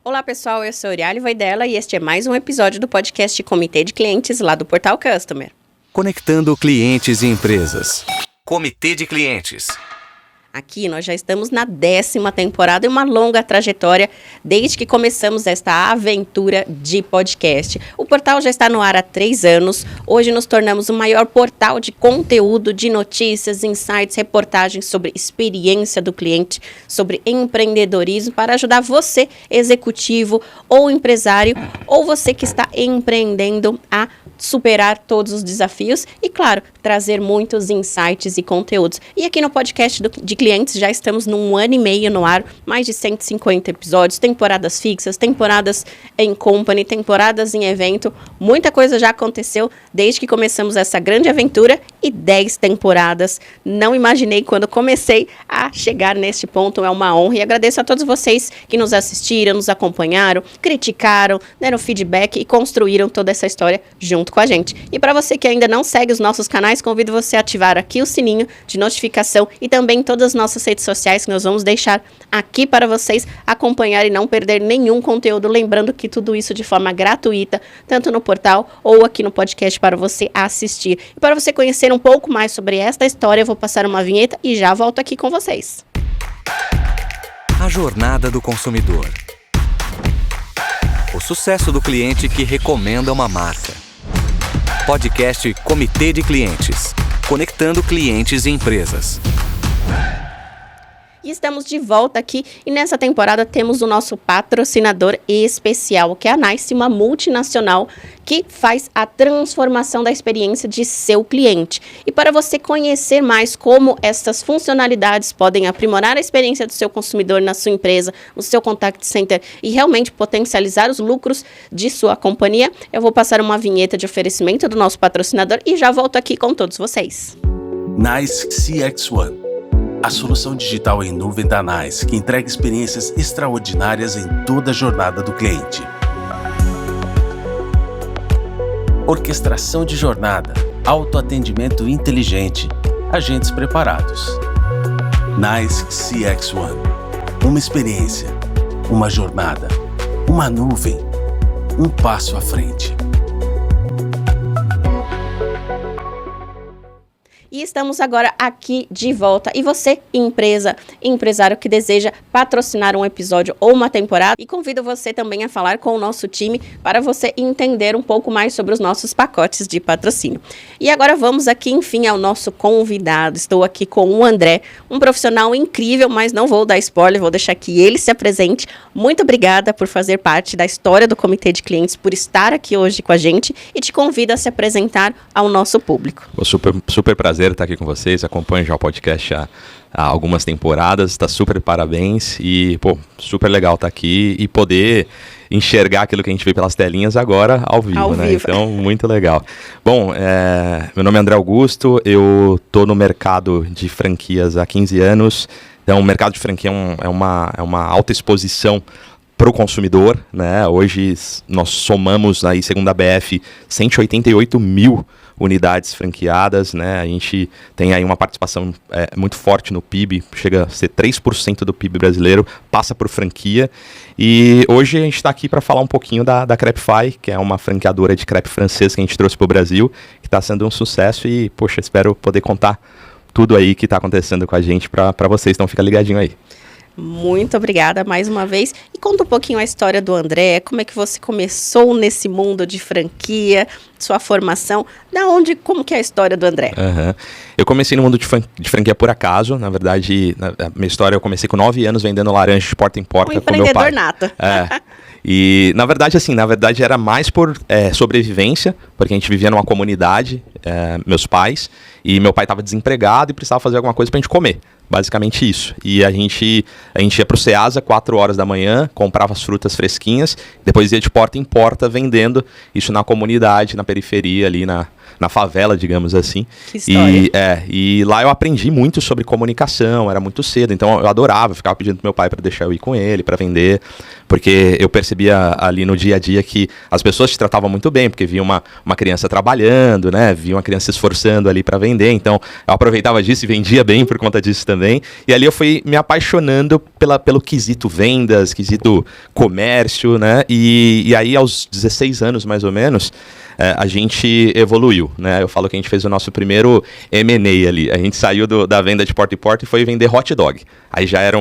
Olá pessoal, eu sou Uriale Voidela e este é mais um episódio do podcast Comitê de Clientes lá do Portal Customer. Conectando clientes e empresas. Comitê de Clientes. Aqui nós já estamos na 10ª temporada e uma longa trajetória desde que começamos esta aventura de podcast. O portal já está no ar há 3 anos. Hoje nos tornamos o maior portal de conteúdo, de notícias, insights, reportagens sobre experiência do cliente, sobre empreendedorismo, para ajudar você, executivo ou empresário, ou você que está empreendendo a superar todos os desafios e, claro, trazer muitos insights e conteúdos. E aqui no podcast de clientes já estamos num ano e meio no ar, mais de 150 episódios, temporadas fixas, temporadas em company, temporadas em evento. Muita coisa já aconteceu desde que começamos essa grande aventura e 10 temporadas. Não imaginei quando comecei a chegar neste ponto, é uma honra e agradeço a todos vocês que nos assistiram, nos acompanharam, criticaram, deram feedback e construíram toda essa história junto com a gente. E para você que ainda não segue os nossos canais, convido você a ativar aqui o sininho de notificação e também todas as nossas redes sociais que nós vamos deixar aqui para vocês acompanharem e não perder nenhum conteúdo. Lembrando que tudo isso de forma gratuita, tanto no portal ou aqui no podcast para você assistir. E para você conhecer um pouco mais sobre esta história, eu vou passar uma vinheta e já volto aqui com vocês. A jornada do consumidor. O sucesso do cliente que recomenda uma marca. Podcast Comitê de Clientes. Conectando clientes e empresas. E estamos de volta aqui e nessa temporada temos o nosso patrocinador especial, que é a NICE, uma multinacional que faz a transformação da experiência de seu cliente. E para você conhecer mais como essas funcionalidades podem aprimorar a experiência do seu consumidor na sua empresa, no seu contact center e realmente potencializar os lucros de sua companhia, eu vou passar uma vinheta de oferecimento do nosso patrocinador e já volto aqui com todos vocês. NICE CX1. A solução digital em nuvem da NICE, que entrega experiências extraordinárias em toda a jornada do cliente. Orquestração de jornada, autoatendimento inteligente, agentes preparados. NICE CX1. Uma experiência, uma jornada, uma nuvem, um passo à frente. E estamos agora aqui de volta. E você, empresário que deseja patrocinar um episódio ou uma temporada, e convido você também a falar com o nosso time para você entender um pouco mais sobre os nossos pacotes de patrocínio. E agora vamos aqui, enfim, ao nosso convidado. Estou aqui com o André, um profissional incrível, mas não vou dar spoiler, vou deixar que ele se apresente. Muito obrigada por fazer parte da história do Comitê de Clientes, por estar aqui hoje com a gente e te convido a se apresentar ao nosso público. Super prazer estar aqui com vocês, acompanho já o podcast há algumas temporadas, está super parabéns e, super legal estar aqui e poder enxergar aquilo que a gente vê pelas telinhas agora ao vivo, né? Então, muito legal. Bom, meu nome é André Augusto, eu estou no mercado de franquias há 15 anos, então o mercado de franquia é uma alta exposição para o consumidor, né? Hoje nós somamos aí, segundo a BF, 188 mil unidades franqueadas, né? A gente tem aí uma participação muito forte no PIB, chega a ser 3% do PIB brasileiro, passa por franquia. E hoje a gente está aqui para falar um pouquinho da Crepify, que é uma franqueadora de crepe francês que a gente trouxe para o Brasil, que está sendo um sucesso e, espero poder contar tudo aí que está acontecendo com a gente para vocês, então fica ligadinho aí. Muito obrigada mais uma vez. E conta um pouquinho a história do André, como é que você começou nesse mundo de franquia, sua formação, como que é a história do André? Eu comecei no mundo de franquia por acaso, na verdade, a minha história eu comecei com 9 anos vendendo laranja de porta em porta com meu pai. Nato. E, na verdade era mais por sobrevivência, porque a gente vivia numa comunidade, meus pais, e meu pai estava desempregado e precisava fazer alguma coisa pra gente comer. Basicamente isso. E a gente ia pro Ceasa 4 horas da manhã, comprava as frutas fresquinhas, depois ia de porta em porta vendendo isso na comunidade, na periferia ali, na favela, digamos assim. Que história. E lá eu aprendi muito sobre comunicação, era muito cedo, então eu adorava, ficava pedindo pro meu pai para deixar eu ir com ele, para vender, porque eu percebia ali no dia a dia que as pessoas te tratavam muito bem, porque via uma criança trabalhando, né, via uma criança se esforçando ali para vender, então eu aproveitava disso e vendia bem por conta disso também. E ali eu fui me apaixonando pelo quesito vendas, quesito comércio, né? E aí aos 16 anos mais ou menos, a gente evoluiu, né? Eu falo que a gente fez o nosso primeiro M&A ali. A gente saiu da venda de porta em porta e foi vender hot dog. Aí já era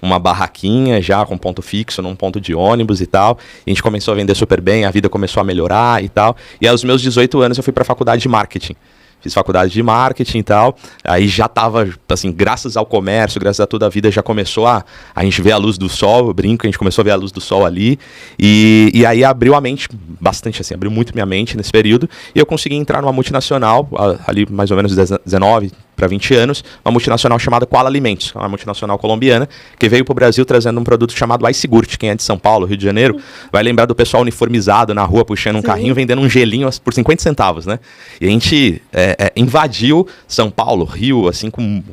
uma barraquinha, já com ponto fixo, num ponto de ônibus e tal. E a gente começou a vender super bem, a vida começou a melhorar e tal. E aos meus 18 anos eu fui para a faculdade de marketing. Fiz faculdade de marketing e tal, aí já tava, assim, graças ao comércio, graças a toda a vida, já começou a gente ver a luz do sol, eu brinco, a gente começou a ver a luz do sol ali, e aí abriu a mente, bastante assim, abriu muito minha mente nesse período, e eu consegui entrar numa multinacional, ali mais ou menos 19 para 20 anos, uma multinacional chamada Koala Alimentos, uma multinacional colombiana, que veio para o Brasil trazendo um produto chamado iSigurt. Quem é de São Paulo, Rio de Janeiro, vai lembrar do pessoal uniformizado na rua, puxando um carrinho, vendendo um gelinho por 50 centavos, né? E a gente invadiu São Paulo, Rio, assim,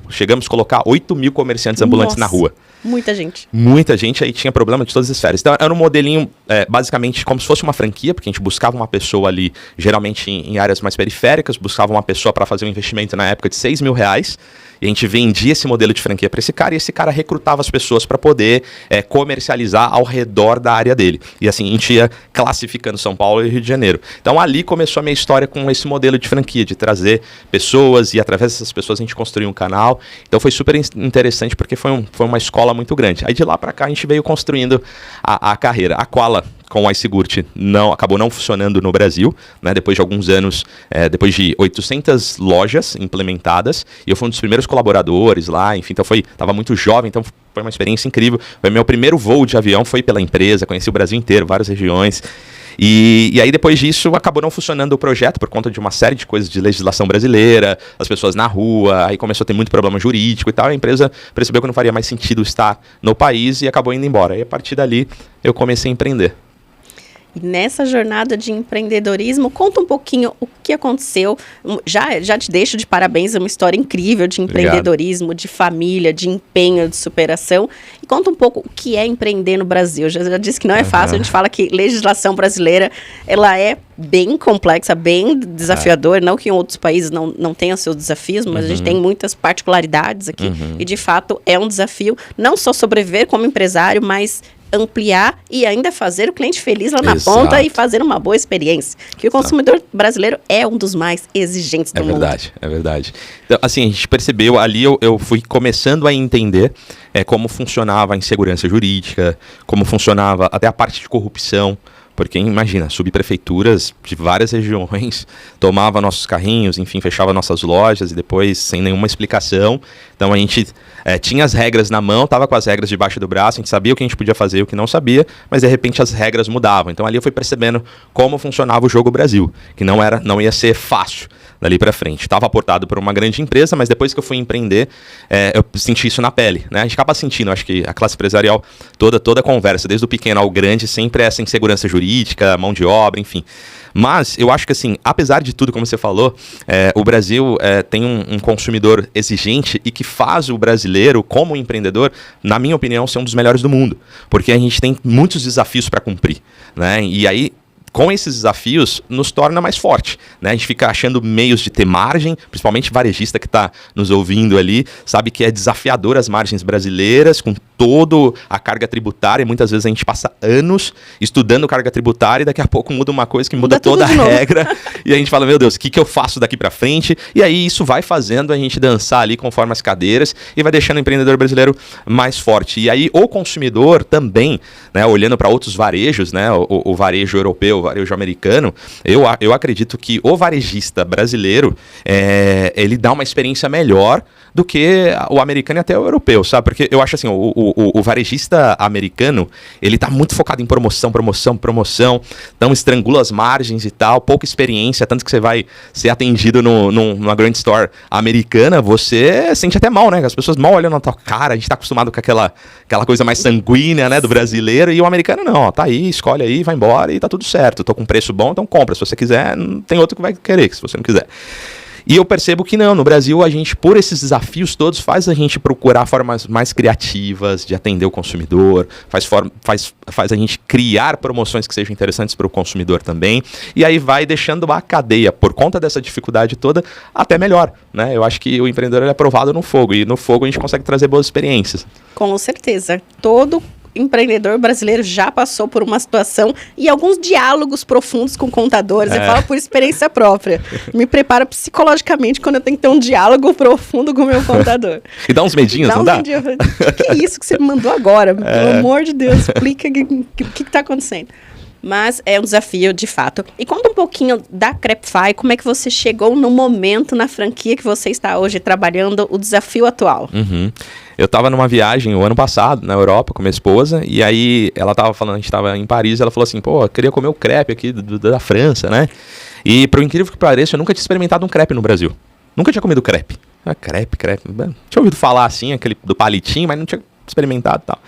chegamos a colocar 8 mil comerciantes ambulantes na rua. Muita gente. Muita gente, aí tinha problema de todas as esferas. Então era um modelinho, basicamente, como se fosse uma franquia, porque a gente buscava uma pessoa ali, geralmente em áreas mais periféricas, buscava uma pessoa para fazer um investimento na época de R$6 mil, e a gente vendia esse modelo de franquia para esse cara, e esse cara recrutava as pessoas para poder comercializar ao redor da área dele. E assim, a gente ia classificando São Paulo e Rio de Janeiro. Então ali começou a minha história com esse modelo de franquia, de trazer pessoas, e através dessas pessoas a gente construiu um canal. Então foi super interessante, porque foi uma escola muito grande. Aí de lá para cá a gente veio construindo a carreira. A Koala, com o iSigurt, acabou não funcionando no Brasil, né? Depois de alguns anos, depois de 800 lojas implementadas, e eu fui um dos primeiros colaboradores lá, enfim, então estava muito jovem, então foi uma experiência incrível. Foi meu primeiro voo de avião, foi pela empresa, conheci o Brasil inteiro, várias regiões. E aí depois disso acabou não funcionando o projeto por conta de uma série de coisas de legislação brasileira, as pessoas na rua, aí começou a ter muito problema jurídico e tal, a empresa percebeu que não faria mais sentido estar no país e acabou indo embora. E a partir dali eu comecei a empreender. E nessa jornada de empreendedorismo, conta um pouquinho o que aconteceu. Já te deixo de parabéns, é uma história incrível de empreendedorismo, obrigado, de família, de empenho, de superação. E conta um pouco o que é empreender no Brasil. Já disse que não é fácil, a gente fala que legislação brasileira, ela é bem complexa, bem desafiadora, não que em outros países não tenham seus desafios, mas a gente tem muitas particularidades aqui, e de fato é um desafio, não só sobreviver como empresário, mas ampliar e ainda fazer o cliente feliz lá na ponta e fazer uma boa experiência. Que o consumidor brasileiro é um dos mais exigentes do mundo. É verdade. Então, assim, a gente percebeu, ali eu fui começando a entender como funcionava a insegurança jurídica, como funcionava até a parte de corrupção. Porque, imagina, subprefeituras de várias regiões tomavam nossos carrinhos, enfim, fechava nossas lojas e depois sem nenhuma explicação. Então a gente tinha as regras na mão, estava com as regras debaixo do braço, a gente sabia o que a gente podia fazer e o que não sabia, mas de repente as regras mudavam. Então ali eu fui percebendo como funcionava o jogo Brasil, que não ia ser fácil dali para frente. Estava aportado por uma grande empresa, mas depois que eu fui empreender, eu senti isso na pele, né? A gente acaba sentindo, acho que a classe empresarial, toda a conversa, desde o pequeno ao grande, sempre essa insegurança jurídica, mão de obra, enfim. Mas eu acho que, assim, apesar de tudo, como você falou, o Brasil tem um consumidor exigente e que faz o brasileiro, como empreendedor, na minha opinião, ser um dos melhores do mundo. Porque a gente tem muitos desafios para cumprir, né? E aí, com esses desafios, nos torna mais forte, né? A gente fica achando meios de ter margem, principalmente varejista que está nos ouvindo ali, sabe que é desafiador as margens brasileiras, com toda a carga tributária. Muitas vezes a gente passa anos estudando carga tributária e daqui a pouco muda uma coisa que muda toda a regra. E a gente fala, meu Deus, o que eu faço daqui para frente? E aí isso vai fazendo a gente dançar ali conforme as cadeiras e vai deixando o empreendedor brasileiro mais forte. E aí o consumidor também, né, olhando para outros varejos, né, o varejo europeu, o varejo americano, eu acredito que o varejista brasileiro, ele dá uma experiência melhor do que o americano e até o europeu, sabe? Porque eu acho assim, o varejista americano, ele tá muito focado em promoção, então estrangula as margens e tal, pouca experiência, tanto que você vai ser atendido numa grand store americana, você sente até mal, né? As pessoas mal olham na tua cara, a gente tá acostumado com aquela coisa mais sanguínea, né, do brasileiro, e o americano não, ó, tá aí, escolhe aí, vai embora e tá tudo certo, tô com preço bom, então compra, se você quiser, tem outro que vai querer, se você não quiser. E eu percebo que não, no Brasil a gente, por esses desafios todos, faz a gente procurar formas mais criativas de atender o consumidor, faz a gente criar promoções que sejam interessantes para o consumidor também, e aí vai deixando a cadeia, por conta dessa dificuldade toda, até melhor, né? Eu acho que o empreendedor ele é provado no fogo, e no fogo a gente consegue trazer boas experiências. Com certeza. Todo empreendedor brasileiro já passou por uma situação e alguns diálogos profundos com contadores. Eu falo por experiência própria. Me preparo psicologicamente quando eu tenho que ter um diálogo profundo com o meu contador. E dá uns medinhos, não dá? Medinhos. O que é isso que você me mandou agora? Pelo amor de Deus, explica o que está acontecendo. Mas é um desafio, de fato. E conta um pouquinho da Crepify, como é que você chegou no momento na franquia que você está hoje trabalhando, o desafio atual. Eu estava numa viagem o ano passado, na Europa, com minha esposa, e aí ela estava falando, a gente estava em Paris, e ela falou assim, pô, eu queria comer o crepe aqui da França, né? E por incrível que pareça, eu nunca tinha experimentado um crepe no Brasil. Nunca tinha comido crepe. Crepe. Tinha ouvido falar assim, aquele do palitinho, mas não tinha experimentado e tal.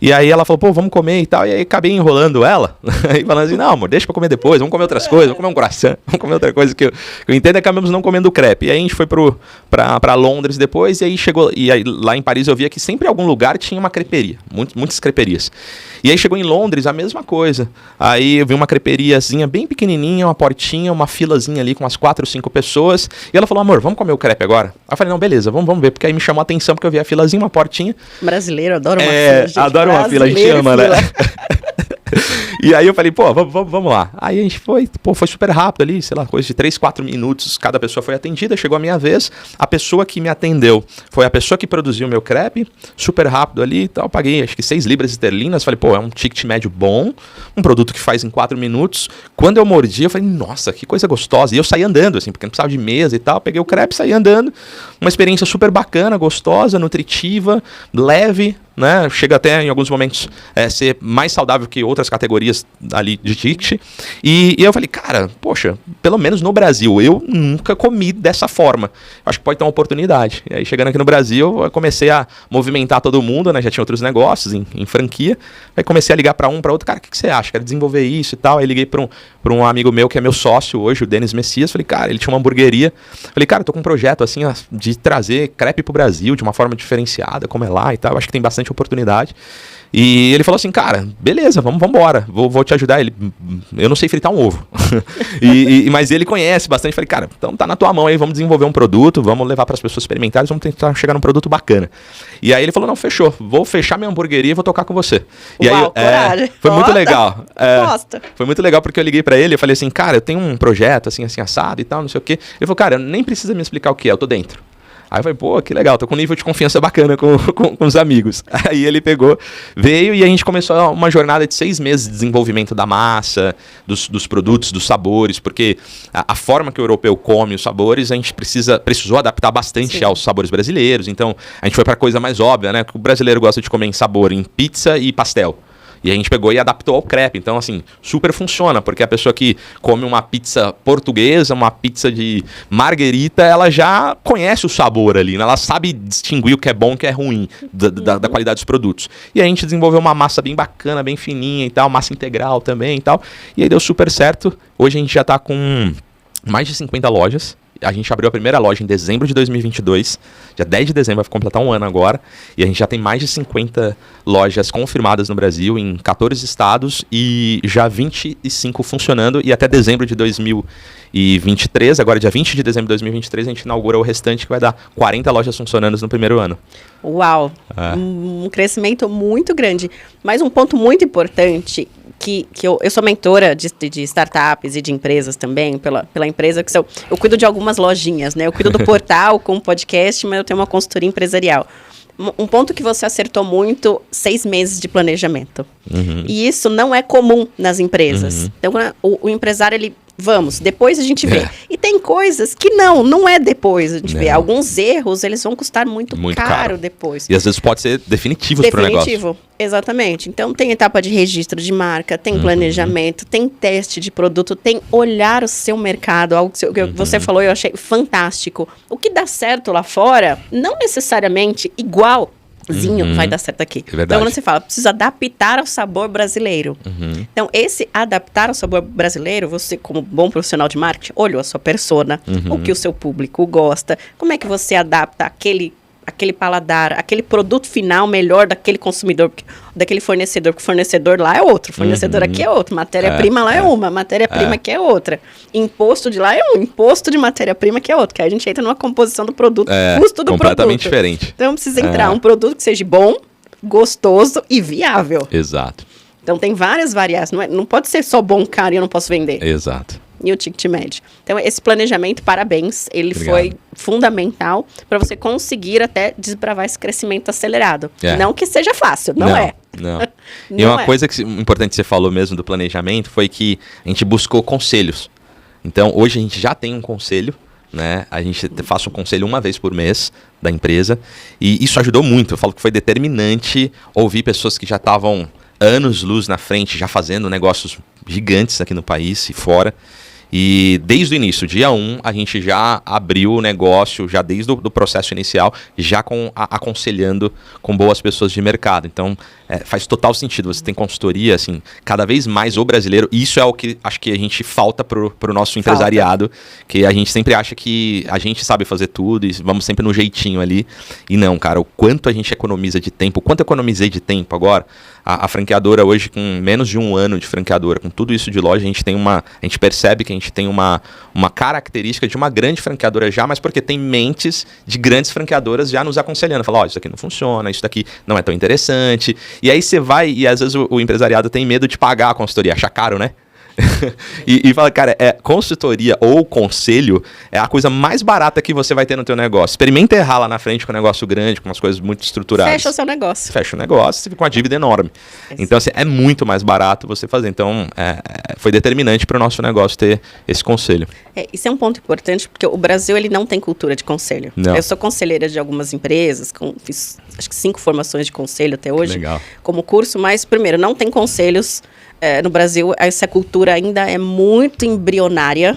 E aí ela falou, pô, vamos comer e tal. E aí acabei enrolando ela. E falando assim, não, amor, deixa pra comer depois. Vamos comer outras coisas. Vamos comer um croissant. Vamos comer outra coisa que eu entendo. E acabamos não comendo crepe. E aí a gente foi pra Londres depois. E aí chegou... E aí lá em Paris eu via que sempre em algum lugar tinha uma creperia. Muitas creperias. E aí chegou em Londres a mesma coisa. Aí eu vi uma creperiazinha bem pequenininha, uma portinha, uma filazinha ali com umas 4 ou 5 pessoas. E ela falou, amor, vamos comer o crepe agora? Aí eu falei, não, beleza, vamos ver. Porque aí me chamou a atenção, porque eu vi a filazinha, uma portinha. Brasileiro adora uma fila, gente. Adoro uma fila, a gente ama, né? E aí eu falei, pô, vamos lá. Aí a gente foi super rápido ali, sei lá, coisa de 3, 4 minutos, cada pessoa foi atendida, chegou a minha vez, a pessoa que me atendeu foi a pessoa que produziu o meu crepe, super rápido ali e tal, paguei acho que 6 libras esterlinas, falei, pô, é um ticket médio bom, um produto que faz em 4 minutos. Quando eu mordi, eu falei, nossa, que coisa gostosa. E eu saí andando, assim, porque não precisava de mesa e tal, peguei o crepe, saí andando, uma experiência super bacana, gostosa, nutritiva, leve, né? Chega até em alguns momentos ser mais saudável que outras categorias ali de ticket. E eu falei, cara, poxa, pelo menos no Brasil, eu nunca comi dessa forma. Acho que pode ter uma oportunidade. E aí chegando aqui no Brasil, eu comecei a movimentar todo mundo, né? Já tinha outros negócios em franquia. Aí comecei a ligar para um, para outro, cara, o que você acha? Quero desenvolver isso e tal. Aí liguei para um amigo meu que é meu sócio hoje, o Denis Messias. Falei, cara, ele tinha uma hamburgueria. Falei, cara, eu tô com um projeto assim de trazer crepe pro Brasil de uma forma diferenciada, como é lá e tal. Acho que tem bastante oportunidade. E ele falou assim, cara, beleza, vamos embora, vou te ajudar. Eu não sei fritar um ovo. Mas ele conhece bastante. Falei, cara, então tá na tua mão aí, vamos desenvolver um produto, vamos levar para as pessoas experimentarem, vamos tentar chegar num produto bacana. E aí ele falou, não, fechou, vou fechar minha hamburgueria e vou tocar com você. E uau, aí foi muito legal. Foi muito legal porque eu liguei para ele e falei assim, cara, eu tenho um projeto assim assado e tal, não sei o quê. Ele falou, cara, nem precisa me explicar o que é, eu tô dentro. Aí eu falei, pô, que legal, tô com um nível de confiança bacana com os amigos. Aí ele veio e a gente começou uma jornada de 6 meses de desenvolvimento da massa, dos produtos, dos sabores, porque a forma que o europeu come os sabores, a gente precisou adaptar bastante aos sabores brasileiros. Então, a gente foi pra coisa mais óbvia, né? Que o brasileiro gosta de comer em sabor em pizza e pastel. E a gente pegou e adaptou ao crepe. Então, assim, super funciona, porque a pessoa que come uma pizza portuguesa, uma pizza de marguerita, ela já conhece o sabor ali, né? Ela sabe distinguir o que é bom e o que é ruim da qualidade dos produtos. E a gente desenvolveu uma massa bem bacana, bem fininha e tal, massa integral também e tal. E aí deu super certo. Hoje a gente já tá com mais de 50 lojas. A gente abriu a primeira loja em dezembro de 2022, dia 10 de dezembro, vai completar um ano agora, e a gente já tem mais de 50 lojas confirmadas no Brasil, em 14 estados, e já 25 funcionando, e até dezembro de 2023, agora dia 20 de dezembro de 2023, a gente inaugura o restante, que vai dar 40 lojas funcionando no primeiro ano. Uau! Um crescimento muito grande. Mas um ponto muito importante, que eu sou mentora de startups e de empresas também, pela empresa, que eu cuido de algumas lojinhas, né? Eu cuido do portal com o podcast, mas eu tenho uma consultoria empresarial. Um ponto que você acertou muito, 6 meses de planejamento. Uhum. E isso não é comum nas empresas. Uhum. Então, o empresário, ele... Vamos, depois a gente vê. E tem coisas que não é depois a gente vê. Alguns erros, eles vão custar muito caro depois. E às vezes pode ser definitivos para o negócio. Definitivo, exatamente. Então tem etapa de registro de marca, tem planejamento, tem teste de produto, tem olhar o seu mercado. Algo que você falou, eu achei fantástico. O que dá certo lá fora, não necessariamente igual vai dar certo aqui. É verdade. Então, quando você fala, preciso adaptar ao sabor brasileiro. Então, esse adaptar ao sabor brasileiro, você, como bom profissional de marketing, olhou a sua persona, o que o seu público gosta, como é que você adapta aquele paladar, aquele produto final melhor daquele consumidor, daquele fornecedor, porque o fornecedor lá é outro, o fornecedor aqui é outro, matéria-prima lá é uma, matéria-prima aqui é outra, imposto de lá é um, imposto de matéria-prima que é outro, que aí a gente entra numa composição do produto, custo do completamente produto. diferente. Então precisa entrar um produto que seja bom, gostoso e viável. Exato. Então tem várias variáveis, não pode ser só bom, caro e eu não posso vender. Exato. E o ticket médio. Então, esse planejamento, parabéns, ele foi fundamental para você conseguir até desbravar esse crescimento acelerado. Não que seja fácil, não é. Não. E uma coisa importante que você falou mesmo do planejamento foi que a gente buscou conselhos. Então, hoje a gente já tem um conselho, né? A gente faz um conselho uma vez por mês da empresa e isso ajudou muito. Eu falo que foi determinante ouvir pessoas que já estavam anos-luz na frente, já fazendo negócios gigantes aqui no país e fora. E desde o início, dia 1, a gente já abriu o negócio, já desde o processo inicial, já aconselhando com boas pessoas de mercado. Então, faz total sentido. Você tem consultoria, assim, cada vez mais o brasileiro. E isso é o que acho que a gente falta pro nosso empresariado, que a gente sempre acha que a gente sabe fazer tudo e vamos sempre no jeitinho ali. E não, cara, o quanto a gente economiza de tempo, o quanto eu economizei de tempo agora. A franqueadora hoje, com menos de 1 ano de franqueadora, com tudo isso de loja, a gente percebe que a gente tem uma característica de uma grande franqueadora já, mas porque tem mentes de grandes franqueadoras já nos aconselhando. Fala, isso daqui não funciona, isso daqui não é tão interessante. E aí você vai, e às vezes o empresariado tem medo de pagar a consultoria, achar caro, né? e fala, cara, consultoria ou conselho é a coisa mais barata que você vai ter no teu negócio. Experimenta errar lá na frente com um negócio grande, com umas coisas muito estruturadas. Fecha o seu negócio. Fecha o negócio, você fica com uma dívida enorme. Então, assim, é muito mais barato você fazer. Então, foi determinante para o nosso negócio ter esse conselho. Isso é um ponto importante, porque o Brasil ele não tem cultura de conselho. Não. Eu sou conselheira de algumas empresas, fiz acho que 5 formações de conselho até hoje, Legal. Como curso, mas, primeiro, não tem conselhos. No Brasil, essa cultura ainda é muito embrionária.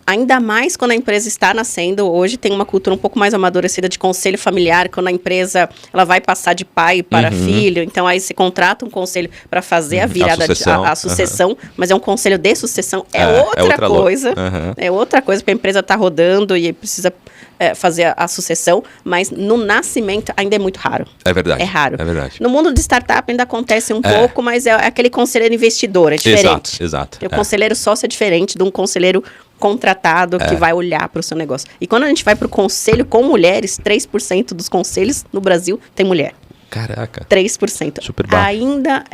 Ainda mais quando a empresa está nascendo. Hoje tem uma cultura um pouco mais amadurecida de conselho familiar, quando a empresa ela vai passar de pai para filho. Então, aí você contrata um conselho para fazer a virada, a sucessão. Mas é um conselho de sucessão. É outra coisa. É outra coisa, porque a empresa está rodando e precisa fazer a sucessão. Mas no nascimento ainda é muito raro. É verdade. É raro. É verdade. No mundo de startup ainda acontece um pouco, mas é aquele conselheiro investidor, é diferente. Exato. O conselheiro sócio é diferente de um conselheiro contratado que vai olhar para o seu negócio. E quando a gente vai para o conselho com mulheres, 3% dos conselhos no Brasil tem mulher. Caraca. 3%. Super baixo. Ainda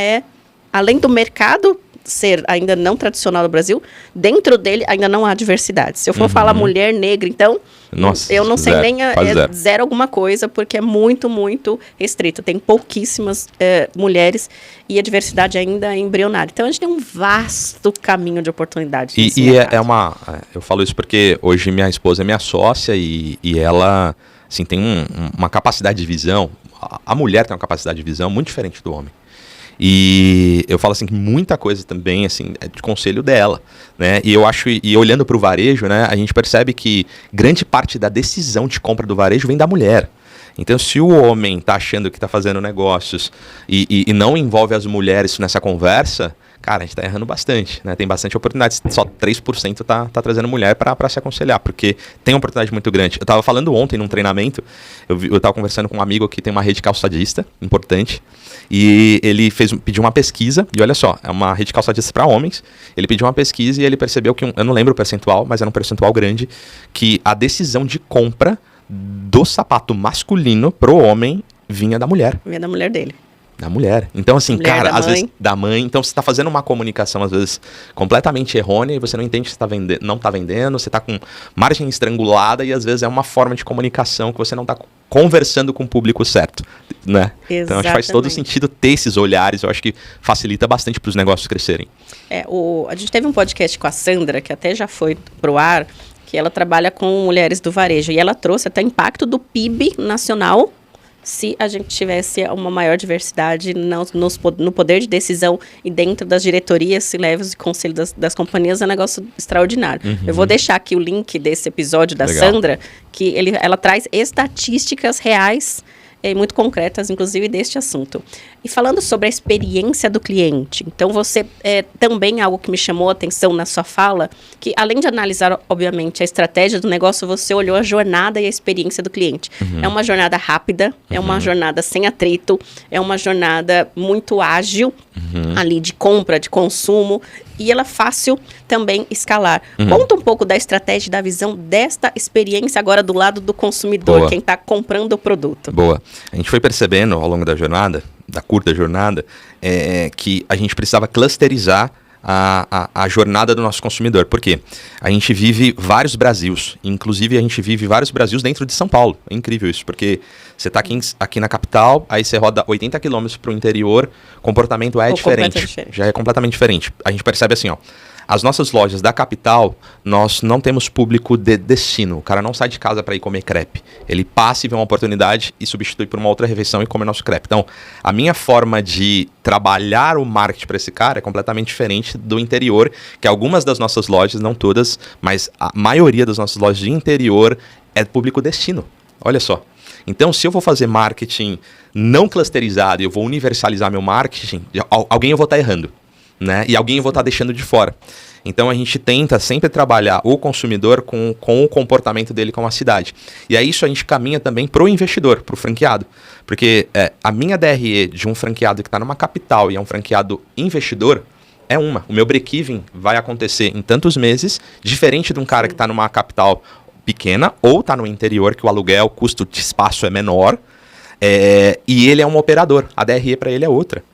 além do mercado ser ainda não tradicional no Brasil, dentro dele ainda não há diversidade. Se eu for falar mulher negra, então, nossa, eu não sei zero, nem zero alguma coisa, porque é muito, muito restrito. Tem pouquíssimas mulheres e a diversidade ainda é embrionária. Então, a gente tem um vasto caminho de oportunidade. Eu falo isso porque hoje minha esposa é minha sócia e ela, assim, tem uma capacidade de visão. A mulher tem uma capacidade de visão muito diferente do homem. E eu falo assim que muita coisa também assim é de conselho dela, né? E eu acho, e olhando para o varejo, né, a gente percebe que grande parte da decisão de compra do varejo vem da mulher. Então, se o homem está achando que está fazendo negócios e não envolve as mulheres nessa conversa, cara, a gente está errando bastante, né? Tem bastante oportunidade. Só 3% tá trazendo mulher para se aconselhar, porque tem uma oportunidade muito grande. Eu estava falando ontem num treinamento, eu estava conversando com um amigo que tem uma rede calçadista importante, e ele pediu uma pesquisa, e olha só, é uma rede calçadista para homens. Ele pediu uma pesquisa e ele percebeu que, eu não lembro o percentual, mas era um percentual grande, que a decisão de compra do sapato masculino pro homem vinha da mulher. Vinha da mulher dele. Da mulher. Então, assim, mulher, cara, às vezes da mãe. Então, você tá fazendo uma comunicação, às vezes, completamente errônea e você não entende que você não tá vendendo, você tá com margem estrangulada e, às vezes, é uma forma de comunicação que você não tá conversando com o público certo, né? Exatamente. Então, acho que faz todo sentido ter esses olhares. Eu acho que facilita bastante para os negócios crescerem. A gente teve um podcast com a Sandra, que até já foi pro ar, que ela trabalha com mulheres do varejo. E ela trouxe até impacto do PIB nacional se a gente tivesse uma maior diversidade no poder de decisão e dentro das diretorias, C-levels e conselho das companhias. É um negócio extraordinário. Eu vou deixar aqui o link desse episódio da Sandra, que ela traz estatísticas reais muito concretas, inclusive, deste assunto. E falando sobre a experiência do cliente, então você também algo que me chamou a atenção na sua fala, que além de analisar, obviamente, a estratégia do negócio, você olhou a jornada e a experiência do cliente. É uma jornada rápida, é uma jornada sem atrito, é uma jornada muito ágil, ali de compra, de consumo, e ela é fácil também escalar. Conta um pouco da estratégia e da visão desta experiência agora do lado do consumidor, Boa. quem está comprando o produto. Boa. A gente foi percebendo ao longo da jornada, da curta jornada, que a gente precisava clusterizar a jornada do nosso consumidor. Por quê? A gente vive vários Brasils, inclusive a gente vive vários Brasils dentro de São Paulo. É incrível isso, porque você está aqui na capital, aí você roda 80 quilômetros para o interior, o comportamento é diferente, já é completamente diferente. A gente percebe assim, ó, as nossas lojas da capital, nós não temos público de destino. O cara não sai de casa para ir comer crepe. Ele passa e vê uma oportunidade e substitui por uma outra refeição e come nosso crepe. Então, a minha forma de trabalhar o marketing para esse cara é completamente diferente do interior, que algumas das nossas lojas, não todas, mas a maioria das nossas lojas de interior é público destino. Olha só. Então, se eu vou fazer marketing não clusterizado e eu vou universalizar meu marketing, alguém eu vou estar errando. Né? E alguém eu vou estar deixando de fora. Então a gente tenta sempre trabalhar o consumidor com o comportamento dele com a cidade. E aí isso a gente caminha também para o investidor, para o franqueado. Porque a minha DRE de um franqueado que está numa capital e é um franqueado investidor é uma. O meu break-even vai acontecer em tantos meses, diferente de um cara que está numa capital pequena ou está no interior que o aluguel, o custo de espaço é menor e ele é um operador. A DRE para ele é outra.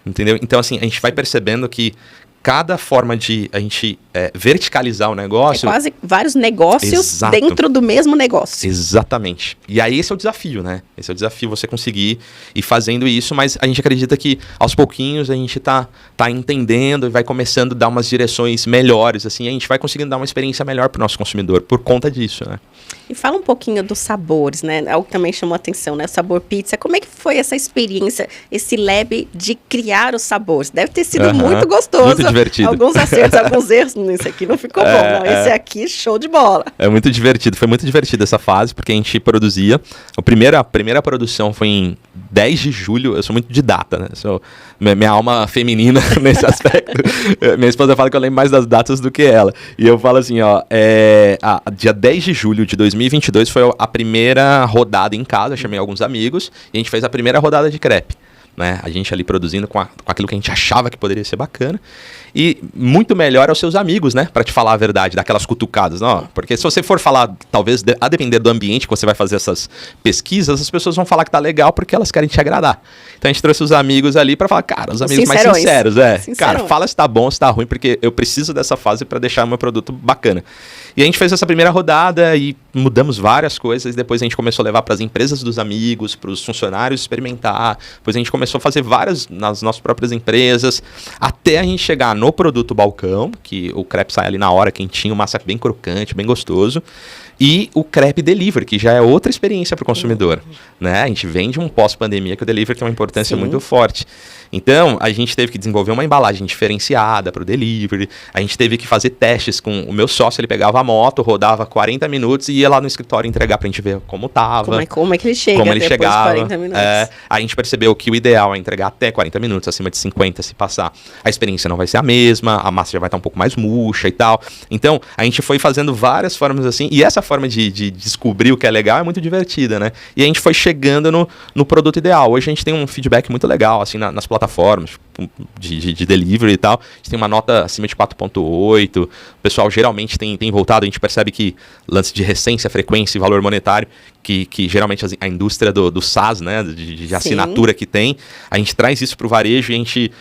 Entendeu? Então, assim, a gente vai percebendo que cada forma de a gente verticalizar o negócio... É quase vários negócios Exato. Dentro do mesmo negócio. Exatamente. E aí esse é o desafio, né? Esse é o desafio, você conseguir ir fazendo isso, mas a gente acredita que aos pouquinhos a gente tá entendendo e vai começando a dar umas direções melhores, assim, e a gente vai conseguindo dar uma experiência melhor para o nosso consumidor por conta disso, né? E fala um pouquinho dos sabores, né? Algo que também chamou a atenção, né? O sabor pizza. Como é que foi essa experiência, esse lab de criar os sabores? Deve ter sido muito gostoso. Muito divertido. Alguns acertos, alguns erros. Esse aqui não ficou bom, não. Esse aqui, show de bola. É muito divertido. Foi muito divertido essa fase, porque a gente produzia. A primeira produção foi em 10 de julho. Eu sou muito de data, né? Minha alma feminina nesse aspecto. Minha esposa fala que eu lembro mais das datas do que ela. E eu falo assim, ó, dia 10 de julho de 2022 foi a primeira rodada em casa. Eu chamei alguns amigos e a gente fez a primeira rodada de crepe. Né? A gente ali produzindo com aquilo que a gente achava que poderia ser bacana. E muito melhor aos seus amigos, né? Pra te falar a verdade, daquelas cutucadas. Não? Porque se você for falar, talvez, a depender do ambiente que você vai fazer essas pesquisas, as pessoas vão falar que tá legal porque elas querem te agradar. Então a gente trouxe os amigos ali pra falar, cara, os amigos mais sinceros. Cara, fala se tá bom, se tá ruim, porque eu preciso dessa fase pra deixar o meu produto bacana. E a gente fez essa primeira rodada e mudamos várias coisas. Depois a gente começou a levar para as empresas dos amigos, para os funcionários experimentar. Depois a gente começou a fazer várias nas nossas próprias empresas, até a gente chegar no produto balcão, que o crepe sai ali na hora, quentinho, massa bem crocante, bem gostoso. E o crepe delivery, que já é outra experiência para o consumidor. Né? A gente vende um pós-pandemia que o delivery tem uma importância muito forte. Então, a gente teve que desenvolver uma embalagem diferenciada para o delivery. A gente teve que fazer testes com o meu sócio. Ele pegava a moto, rodava 40 minutos e ia lá no escritório entregar para a gente ver como estava. Como é que ele chega como ele depois chegava. de 40 minutos. A gente percebeu que o ideal é entregar até 40 minutos, acima de 50 se passar. A experiência não vai ser a mesma, a massa já vai estar um pouco mais murcha e tal. Então, a gente foi fazendo várias formas assim. E essa forma de descobrir o que é legal é muito divertida, né? E a gente foi chegando no produto ideal. Hoje a gente tem um feedback muito legal, assim, nas plataformas de delivery e tal. A gente tem uma nota acima de 4.8. O pessoal geralmente tem voltado. A gente percebe que lance de recência, frequência e valor monetário, que geralmente a indústria do SaaS, né, de assinatura que tem, a gente traz isso para o varejo e a gente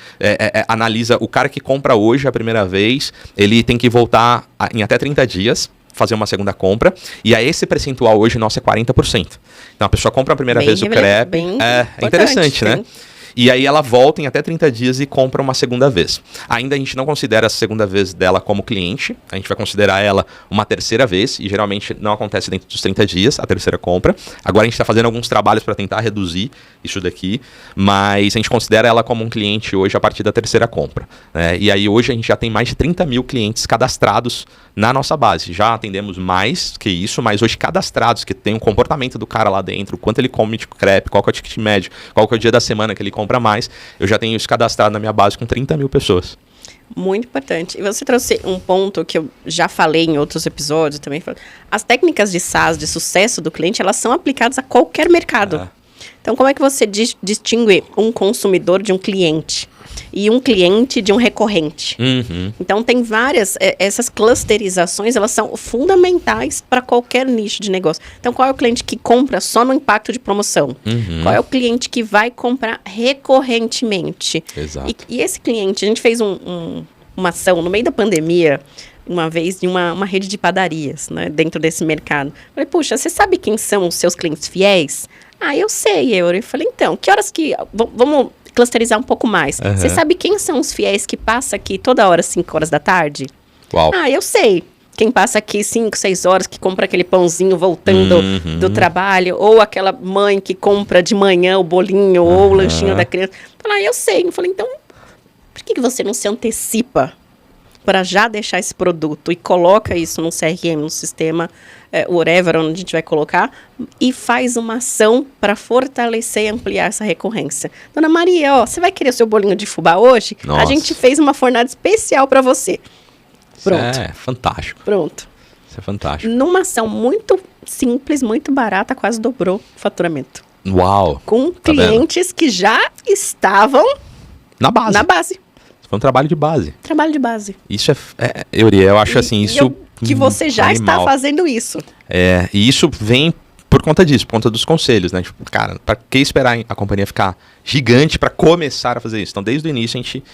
analisa o cara que compra hoje a primeira vez, ele tem que voltar em até 30 dias, fazer uma segunda compra, e aí esse percentual hoje nosso é 40%. Então a pessoa compra a primeira vez o crepe, é interessante, né? E aí ela volta em até 30 dias e compra uma segunda vez. Ainda a gente não considera a segunda vez dela como cliente, a gente vai considerar ela uma terceira vez, e geralmente não acontece dentro dos 30 dias, a terceira compra. Agora a gente está fazendo alguns trabalhos para tentar reduzir isso daqui, mas a gente considera ela como um cliente hoje a partir da terceira compra, né? E aí hoje a gente já tem mais de 30 mil clientes cadastrados na nossa base. Já atendemos mais que isso, mas hoje cadastrados, que tem o comportamento do cara lá dentro, quanto ele come de crepe, qual que é o ticket médio, qual que é o dia da semana que ele compra mais, eu já tenho isso cadastrado na minha base com 30 mil pessoas. Muito importante. E você trouxe um ponto que eu já falei em outros episódios também. As técnicas de SaaS, de sucesso do cliente, elas são aplicadas a qualquer mercado. Então, como é que você distingue um consumidor de um cliente? E um cliente de um recorrente? Então, tem várias... essas clusterizações, elas são fundamentais para qualquer nicho de negócio. Então, qual é o cliente que compra só no impacto de promoção? Qual é o cliente que vai comprar recorrentemente? Exato. E esse cliente, a gente fez uma ação no meio da pandemia, uma vez, de uma rede de padarias, né, dentro desse mercado. Falei, puxa, você sabe quem são os seus clientes fiéis? Ah, eu sei, eu falei, então, que horas que... Vamos clusterizar um pouco mais. Você sabe quem são os fiéis que passa aqui toda hora, 5 horas da tarde? Uau. Ah, eu sei. Quem passa aqui 5, 6 horas, que compra aquele pãozinho voltando do trabalho, ou aquela mãe que compra de manhã o bolinho ou o lanchinho da criança. Falei, eu sei. Eu falei, então, por que você não se antecipa para já deixar esse produto e coloca isso num CRM, num sistema, whatever, onde a gente vai colocar, e faz uma ação para fortalecer e ampliar essa recorrência. Dona Maria, ó, você vai querer o seu bolinho de fubá hoje? Nossa. A gente fez uma fornada especial para você. Pronto. Isso é fantástico. Pronto. Isso é fantástico. Numa ação muito simples, muito barata, quase dobrou o faturamento. Uau. Com Tá clientes que já estavam Na base. na base. Foi um trabalho de base. Trabalho de base. Isso eu acho assim, isso... Que você já está animal. fazendo isso. E isso vem por conta disso, por conta dos conselhos, né? Tipo, cara, pra que esperar a companhia ficar gigante para começar a fazer isso? Então, desde o início, a gente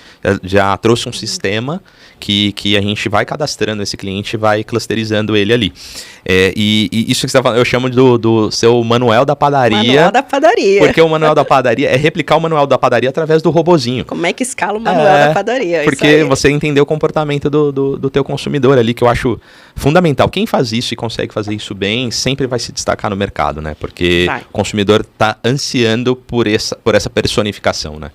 já trouxe um sistema que a gente vai cadastrando esse cliente e vai clusterizando ele ali. E isso que você tá falando, eu chamo do seu manual da padaria. Manual da padaria. Porque o manual da padaria é replicar o manual da padaria através do robozinho. Como é que escala o manual da padaria? Porque você entendeu o comportamento do teu consumidor ali, que eu acho fundamental. Quem faz isso e consegue fazer isso bem, sempre vai se destacar no mercado, né? Porque o consumidor está ansiando por essa personificação, né?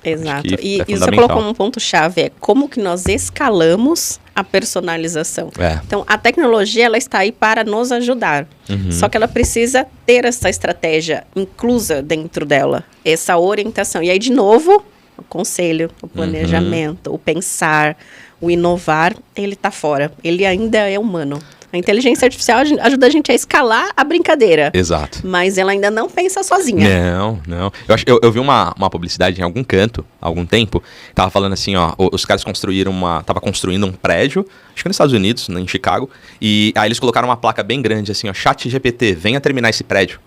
Exato. E você colocou um ponto-chave, como que nós escalamos a personalização. Então, a tecnologia, ela está aí para nos ajudar. Só que ela precisa ter essa estratégia inclusa dentro dela, essa orientação. E aí, de novo, o conselho, o planejamento, o pensar, o inovar, ele está fora. Ele ainda é humano. A inteligência artificial ajuda a gente a escalar a brincadeira. Exato. Mas ela ainda não pensa sozinha. Não. Eu vi uma publicidade em algum canto, há algum tempo, tava falando assim, ó, os caras tava construindo um prédio, acho que nos Estados Unidos, em Chicago, e aí eles colocaram uma placa bem grande assim, ó, ChatGPT, venha terminar esse prédio.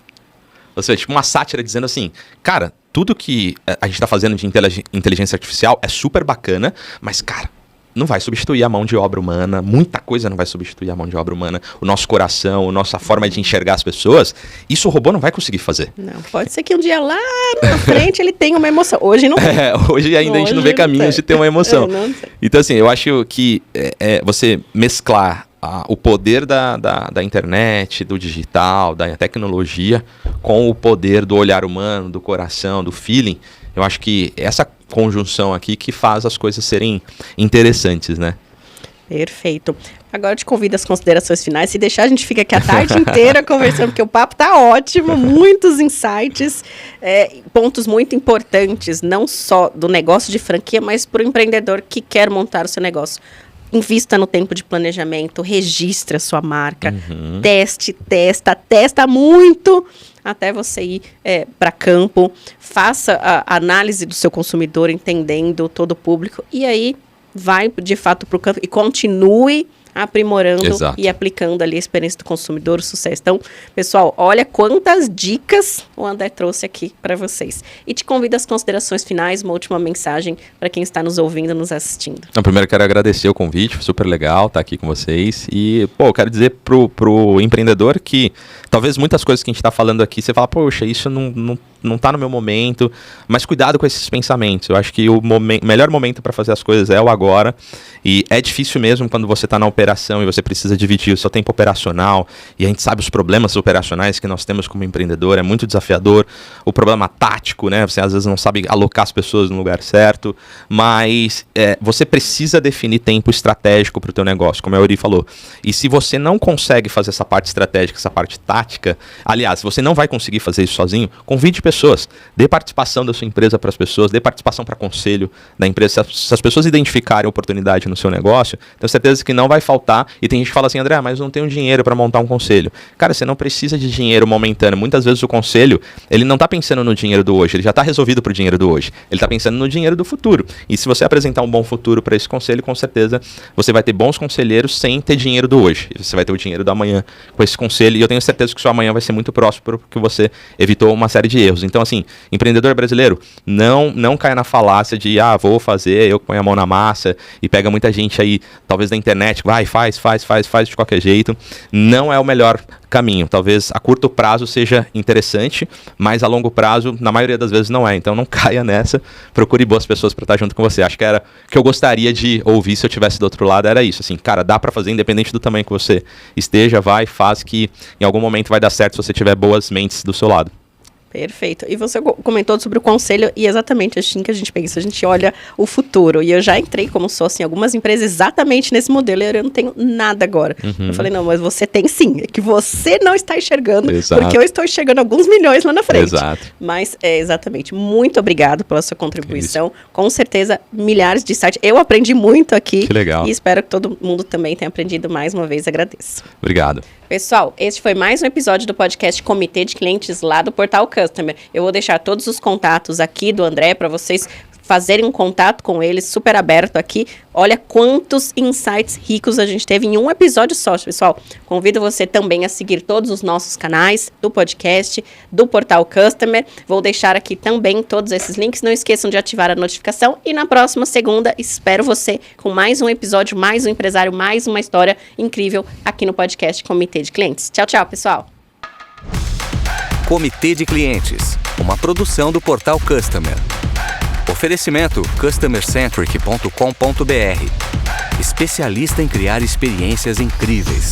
Ou seja, tipo uma sátira dizendo assim, cara, tudo que a gente tá fazendo de inteligência artificial é super bacana, mas, cara, não vai substituir a mão de obra humana, muita coisa não vai substituir a mão de obra humana, o nosso coração, a nossa forma de enxergar as pessoas, isso o robô não vai conseguir fazer. Não, pode ser que um dia lá na frente ele tenha uma emoção, hoje não tem. Hoje ainda a gente não vê caminhos de ter uma emoção. Então assim, eu acho que você mesclar o poder da internet, do digital, da tecnologia, com o poder do olhar humano, do coração, do feeling, eu acho que essa conjunção aqui que faz as coisas serem interessantes, né? Perfeito. Agora eu te convido às considerações finais. Se deixar, a gente fica aqui a tarde inteira conversando, porque o papo tá ótimo, muitos insights, pontos muito importantes, não só do negócio de franquia, mas para o empreendedor que quer montar o seu negócio. Invista no tempo de planejamento, registre a sua marca, testa muito até você ir para campo, faça a análise do seu consumidor, entendendo todo o público, e aí vai de fato para o campo e continue aprimorando Exato. e aplicando ali a experiência do consumidor, o sucesso. Então, pessoal, olha quantas dicas o André trouxe aqui para vocês. E te convido às considerações finais, uma última mensagem para quem está nos ouvindo, nos assistindo. Então, primeiro quero agradecer o convite, foi super legal estar aqui com vocês. E, eu quero dizer pro empreendedor que talvez muitas coisas que a gente está falando aqui, você fala, poxa, isso não tá no meu momento, mas cuidado com esses pensamentos. Eu acho que o melhor momento para fazer as coisas é o agora, e é difícil mesmo quando você está na operação e você precisa dividir o seu tempo operacional, e a gente sabe os problemas operacionais que nós temos como empreendedor, é muito desafiador, o problema tático, né, você às vezes não sabe alocar as pessoas no lugar certo, mas você precisa definir tempo estratégico para o teu negócio, como a Euri falou, e se você não consegue fazer essa parte estratégica, essa parte tática, aliás, você não vai conseguir fazer isso sozinho, convide pessoas, dê participação da sua empresa para as pessoas, dê participação para conselho da empresa. Se as pessoas identificarem oportunidade no seu negócio, tenho certeza que não vai faltar. E tem gente que fala assim, André, mas eu não tenho dinheiro para montar um conselho. Cara, você não precisa de dinheiro momentâneo. Muitas vezes o conselho, ele não está pensando no dinheiro do hoje, ele já está resolvido para o dinheiro do hoje. Ele está pensando no dinheiro do futuro. E se você apresentar um bom futuro para esse conselho, com certeza você vai ter bons conselheiros sem ter dinheiro do hoje. E você vai ter o dinheiro do amanhã com esse conselho. E eu tenho certeza que o seu amanhã vai ser muito próspero porque você evitou uma série de erros. Então, assim, empreendedor brasileiro, não caia na falácia de, vou fazer, eu ponho a mão na massa, e pega muita gente aí, talvez da internet, vai, faz de qualquer jeito. Não é o melhor caminho. Talvez a curto prazo seja interessante, mas a longo prazo, na maioria das vezes, não é. Então, não caia nessa, procure boas pessoas para estar junto com você. Acho que era o que eu gostaria de ouvir se eu estivesse do outro lado, era isso. Assim, cara, dá para fazer, independente do tamanho que você esteja, vai, faz, que em algum momento vai dar certo se você tiver boas mentes do seu lado. Perfeito. E você comentou sobre o conselho, e exatamente assim que a gente pensa, a gente olha o futuro. E eu já entrei como sócio em algumas empresas exatamente nesse modelo, e eu não tenho nada agora. Eu falei, não, mas você tem sim, é que você não está enxergando, Exato. porque eu estou enxergando alguns milhões lá na frente. Exato. Mas, exatamente, muito obrigado pela sua contribuição. Com certeza, milhares de sites. Eu aprendi muito aqui. Que legal. E espero que todo mundo também tenha aprendido mais uma vez. Agradeço. Obrigado. Pessoal, este foi mais um episódio do podcast Comitê de Clientes lá do Portal Customer. Eu vou deixar todos os contatos aqui do André para vocês fazerem um contato com ele, super aberto aqui. Olha quantos insights ricos a gente teve em um episódio só, pessoal. Convido você também a seguir todos os nossos canais do podcast, do Portal Customer. Vou deixar aqui também todos esses links. Não esqueçam de ativar a notificação. E na próxima segunda, espero você com mais um episódio, mais um empresário, mais uma história incrível aqui no podcast Comitê de Clientes. Tchau, tchau, pessoal. Comitê de Clientes, uma produção do Portal Customer. Oferecimento customercentric.com.br. Especialista em criar experiências incríveis.